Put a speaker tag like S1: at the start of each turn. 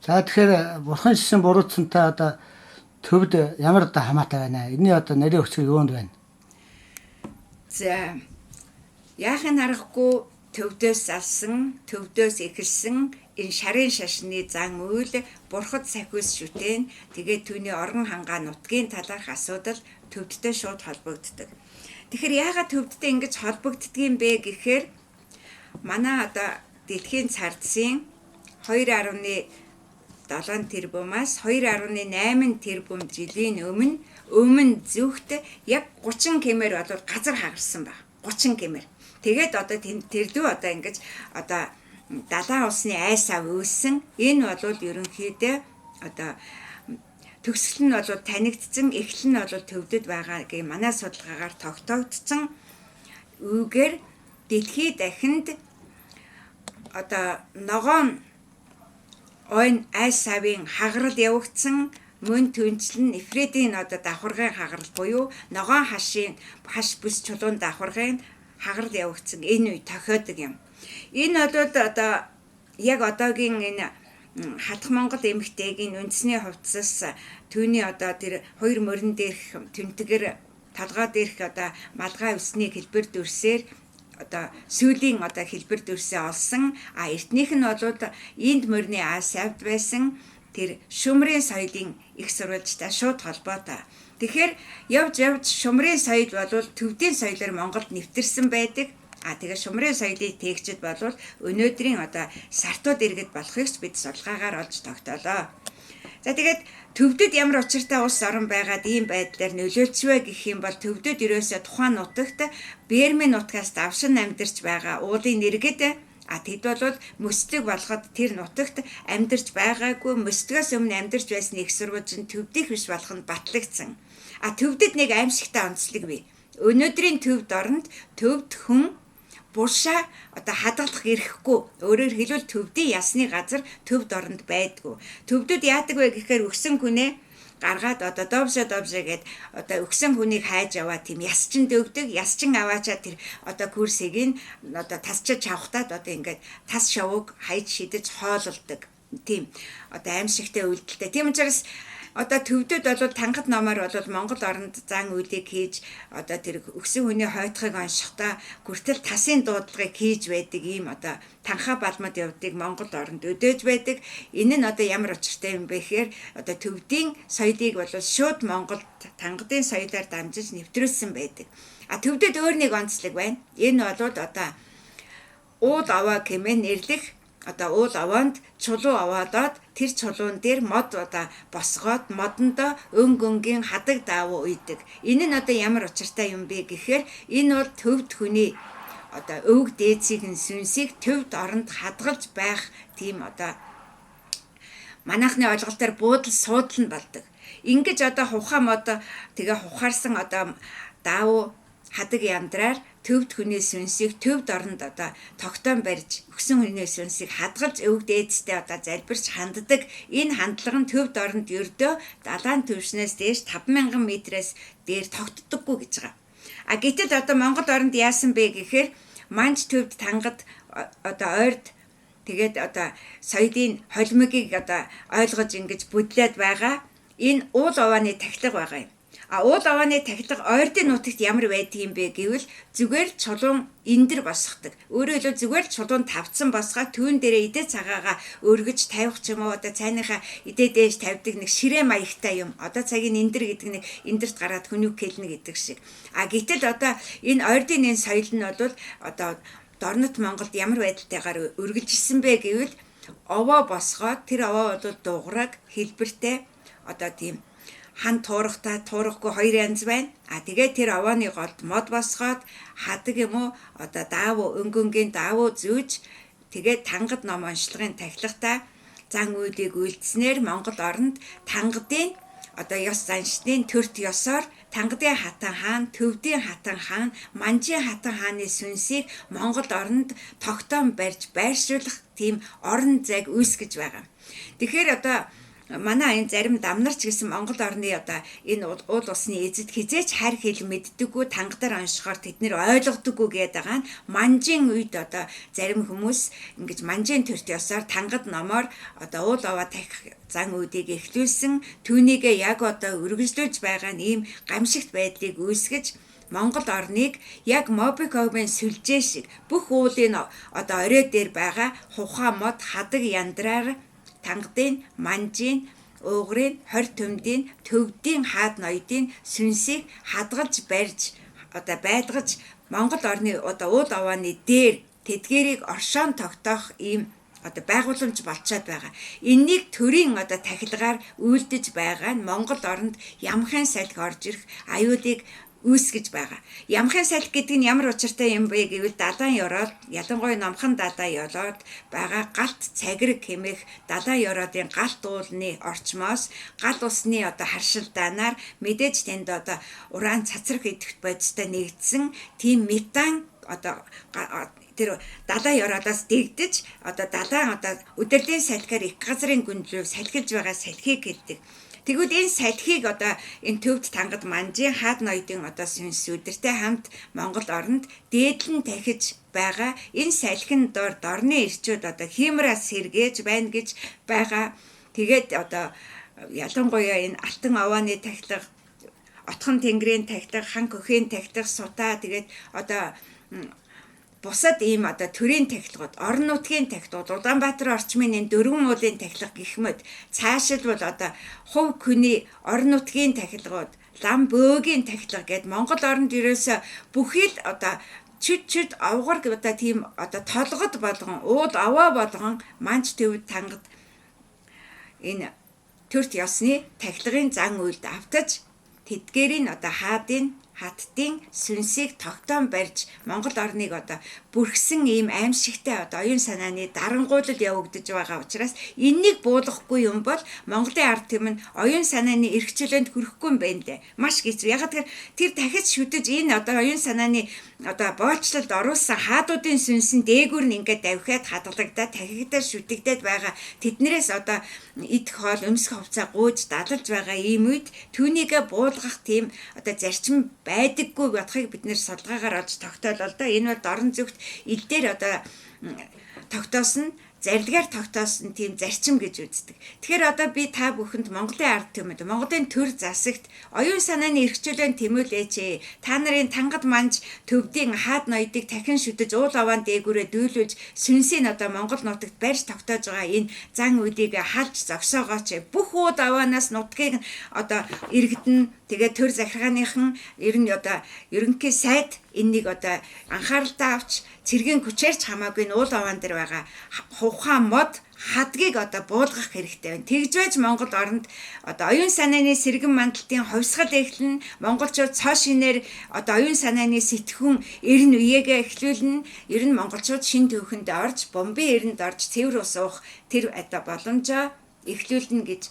S1: За тэгэхээр бурхан шишин буруутсантай одоо төвд ямар одоо хамаатай байна? Энэний одоо нарийн өчгөр юунд байна?
S2: За яахын аргагүй төвдөөс алсан, төвдөөс эхэлсэн энэ шарын шашны зан үйл бурхад сахиус шүтэн тэгээд түүний орон хангаа нутгийн талаарх асуудал төвдтэй шууд холбогддог. Тэгэхээр яагаад төвдтэй ингэж холбогддгийм бэ гэхээр манай одоо дэлхийн цардсын 2.7 тэрбумаас 2.8 тэрбум жилийн өмнө зүгт яг 30 км бол газар хагарсан баг. 30 км. Тэгээд одоо тэрдүү одоо ингэж одоо далайн улсны айс ав үүссэн. Энэ бол ерөнхийдөө одоо төгсгөл нь бол танигдсан, эхлэл нь бол төвдөд байгаагийн манай судалгаагаар тогтоогдсон. Үүгээр дэлхий дахинд одоо ногоон ойн айс авийн хагарал явагдсан, мөн түнчлэн нефритийн одоо давхаргын хагарал буюу ногоон хаш бүс чулуун давхаргын хагарал явагдсан энэ үе тохиодог юм. Энэ бол одоо яг одоогийн энэ хатах Монгол эмэгтэйгийн үндэсний хувцас түүний одоо тэр хоёр мөрөн дээрх тэмтгэр толгой дээрх одоо малгай усны хэлбэр дүрсээр одоо сүүлийн одоо хэлбэр дүрсээ олсон. Эртнийх нь бол Инд морины Асиавд байсан тэр шумрын соёлын их сурвалжтай шууд холбоотой. Тэгэхээр явж шумрын соёл бол төвдийн соёлоор Монголд нэвтэрсэн байдаг. Тэгээ шумрын соёлыг тээгчид бол өнөөдрийн одоо сартууд иргэд болохыг бид судалгаагаар олж тогтоолоо. За тэгээд төвдөд ямар учиртай улс орон байгаад ийм байдлаар нөлөөлчихвэ гэх юм бол төвдөд ерөөсөө тухайн нутагт Бермийн нутгаас давшин амьдарч байгаа уулын нэргэд тэд бол мөсдөг болоход тэр нутагт амьдарч байгаагүй мөсдгөөс өмнө амьдарч байсан их сурвалж нь төвдөх биш болох нь батлагдсан. Төвдөд нэг аимшигтай онцлог бий. Өнөөдрийн төвд оронд төвд хүн буршаа одоо хадгалах эрхгүй. Өөрөөр хэлбэл төвдийн ясны газар төвд оронд байдгүй. Төвдөд яадаг вэ гэхээр өгсөн хүнээ гаргаад одоо довшо гэд одоо өгсөн хүнийг хайж аваа тийм ясчинд өгдөг. Ясчин аваачаа тэр одоо курсыг нь одоо тасчиж авахтаад одоо ингээд тас шавууг хайж шидэж хоололдог. Тийм одоо аимшигтай үйлдэлтэй. Тийм учраас одоо төвдөд бол тангад номоор бол Монгол оронд зан үйлийг хийж одоо тэр өгсөн хүний хойтхыг оншихдаа хүртэл тасын дуудлагыг хийж байдаг ийм одоо танхаа балмад явдаг Монгол оронд өдөөж байдаг. Энэ нь одоо ямар учиртай юм бэ гэхээр одоо төвдийн соёлыг бол шууд Монголд тангадын соёлоор дамжиж нэвтрүүлсэн байдаг. Төвдөд өөр нэг онцлог байна. Энэ бол одоо уул аваа хэмээн нэрлэх одоо уул аваанд чулуу аваадаад тэр чулуун дээр мод одоо босгоод модондоо өнгийн хадаг даавуу үйдэг. Энэ нь одоо ямар учиртай юм бэ гэхээр энэ бол төвд хүний одоо өвөг дээдсийн сүнсийг төвд оронд хадгалж байх тийм одоо манайхны ойлголтоор буудал суудал нь болдог. Ингэж одоо хухаа мод тэгээ хухаарсан одоо даавуу хадаг яндраар төвд хүний сүнсийг төвд оронд одоо тогтоон барьж өгсөн хүний сүнсийг хадгалж өвөг дээдстэй одоо залбирч ханддаг. Энэ хандлага нь төвд оронд ердөө далайн түвшнээс дээш 5,000 метрээс дээр тогтдоггүй гэж байгаа. Гэтэл одоо Монгол оронд яасан бэ гэхээр манж төвд тангад одоо ойрд тэгээд одоо соёлын холимогийг одоо ойлгож ингэж бүдлээд байгаа. Энэ уул авааны тахилга байгаа юм. Уул авааны тахилга ойрдын нутагт ямар байдгийг бэ гэвэл зүгээр чулуун эндэр босгодог. Өөрөөр хэлбэл зүгээр чулуун тавцсан босгоод түүн дээрээ идэ цагаагаа өргөж тавих ч юм уу одоо цайныхаа идэ дээж тавьдаг нэг ширээ маягтай юм. Одоо цагийн эндэр гэдэг нэг эндэрт гараад хүнүг хэлнэ гэдэг шиг. Гэтэл одоо энэ ойрдын энэ соёл нь бол одоо дорнот Монголд ямар байдалтайгаар өргөжсөн бэ гэвэл овоо босгоод тэр овоо бол дуграг хэлбэртэй одоо тийм хан туурахтай туурахгүй хоёр янз байна. Тэгээд тэр овооны голд мод босгоод хадаг юм уу одоо даавуу өнгийн даавуу зүүж тэгээд тангад ном онцлогын тахилгатай зан үйлийг үйлдснээр Монгол оронд тангадын одоо ёс заншны төрт ёсоор тангадын хатан хаан, төвдийн хатан хаан, манжийн хатан хааны сүнсийг Монгол оронд тогтоон барьж байршуулах тийм орон зайг үүсгэж байгаа. Тэгэхээр одоо манай энэ зарим дамнарч гэсэн Монгол орны одоо энэ уул усны эзэд хизээч хайр хэл мэддэггүй тангадаар оншихоор тэд нэр ойлгодоггүй гэдэг байгаа нь манжийн үед одоо зарим хүмүүс ингэж манжийн төрт ёсоор тангад номоор одоо уул аваа тахих зан үүдийг эхлүүлсэн түүнийгээ яг одоо үргэлжлүүлж байгаа нь ийм гамшигт байдлыг үүсгэж Монгол орныг яг Мобиковын сүлжээ шиг бүх уулын одоо орой дээр байгаа хухаа мод хадаг яндраар тангадын, манжийн, уугрын, хорь төмдийн, төвдийн хаад ноёдын сүнсийг хадгалж барьж одоо байдгаж Монгол орны одоо уул авааны дээр тэдгэрийг оршоон тогтоох ийм одоо байгууламж болцоод байгаа. Энэнийг төрийн одоо тахилгаар үйлдэж байгаа нь Монгол оронд ямхан салхи орж ирэх аюулыг үүсгэж байгаа. Ямхан салхи гэдэг нь ямар учиртай юм бэ гэвэл далайн ёроод ялангуяа номхон далайн ёроод байгаа галт цагирэг хэмээх далайн ёроодын галт уулны орчмоос гал усны одоо харшилдаанаар мэдээж тэнд одоо уран цацрах идэвхт бодистой нэгдсэн тийм метан одоо тэр далайн ёроодоос дэгдэж одоо далайн одоо удирдлийн салхиар их газрын гүнлөв салхилж байгаа салхийг гэдэг. Тэгвэл энэ салхийг одоо энэ төвд тангад манжийн хаад ноёдын одоо сүнс үдэртэй хамт Монгол оронд дээдлэн тахиж байгаа энэ салхин дор дорны ирчүүд одоо хиймраас сэргээж байна гэж байгаа. Тэгээд одоо ялангуяа энэ алтан авааны тахилга, отхон тэнгэрийн тахилга, хан көхийн тахилга, сутаа тэгээд одоо бусад ийм одоо төрийн тахилгууд, орон нутгийн тахилгууд, Улаанбаатар орчмын энэ дөрвөн уулын тахилга гэх мэт цаашид бол одоо хувь хүний орон нутгийн тахилгууд, лам бөөгийн тахилга гэд Монгол оронд ерөөсө бүхий л одоо чүд авгар одоо тийм одоо толгод болгон, уул аваа болгон манж төвд тангад энэ төрт ёсны тахилгын зан үйлд автаж тэдгэрийн одоо хаадын хаттын сүнсийг тогтоон барьж Монгол орныг одоо бүрхсэн ийм аимшигтай одоо оюун санааны дарангуйлал явагдаж байгаа учраас энэнийг буулгахгүй юм бол Монголын ард түмэн оюун санааны эрхчлөөнд хүрэхгүй юм байна лээ. Маш хэцүү. Яг тэр дахиж шүтэж энэ одоо оюун санааны одоо боолчлолд оруулсан хаадуудын сүнсэн дээгүүр нь ингээд давхиад хадгалагдаад тахигдаад шүтэгдээд байгаа тэднэрээс одоо идэх хоол өмсөх хувцас гууж дадалж байгаа ийм үед түүнийгээ буулгах тийм одоо зарчим байдаггүй бодохыг бид нэр судалгаагаар олж тогтоолоо л да. Энэ бол орон зүгт ил дээр одоо тогтоосон зарилгаар тогтоосон тийм зарчим гэж үздэг. Тэгэхээр одоо би та бүхэнд Монголын ард түмэд, Монголын төр засагт оюун санааны эрхчлөөнд тэмүүлээч. Та нарын тангад манж төвдийн хаад ноёдыг дахин шүтэж уул аваан дээгүүрээ дүүлүүлж сүнсийг одоо Монгол нутагт барьж тогтоож байгаа энэ зан үдийг халж зогсоогооч. Бүх уул аваанаас нутгийг одоо иргэдэн тэгээ төр захиргааныхан ер нь одоо ерөнхий сайд энэнийг одоо анхааралтай авч цэргийн хүчээрч хамаагүй уул аваан дээр байгаа ухаан мод хадгийг одоо буулгах хэрэгтэй байна. Тэгж байж Монгол оронд одоо оюун санааны сэргэн мандалтын хувьсгал эхлэн монголчууд цоо шинээр одоо оюун санааны сэтгхүүн эрен үеэгээ эхлүүлнэ. Ер нь монголчууд шин төвхөнд орж бомбын эрэнд орж цэвэр ус уух тэр одоо боломжоо эхлүүлнэ гэж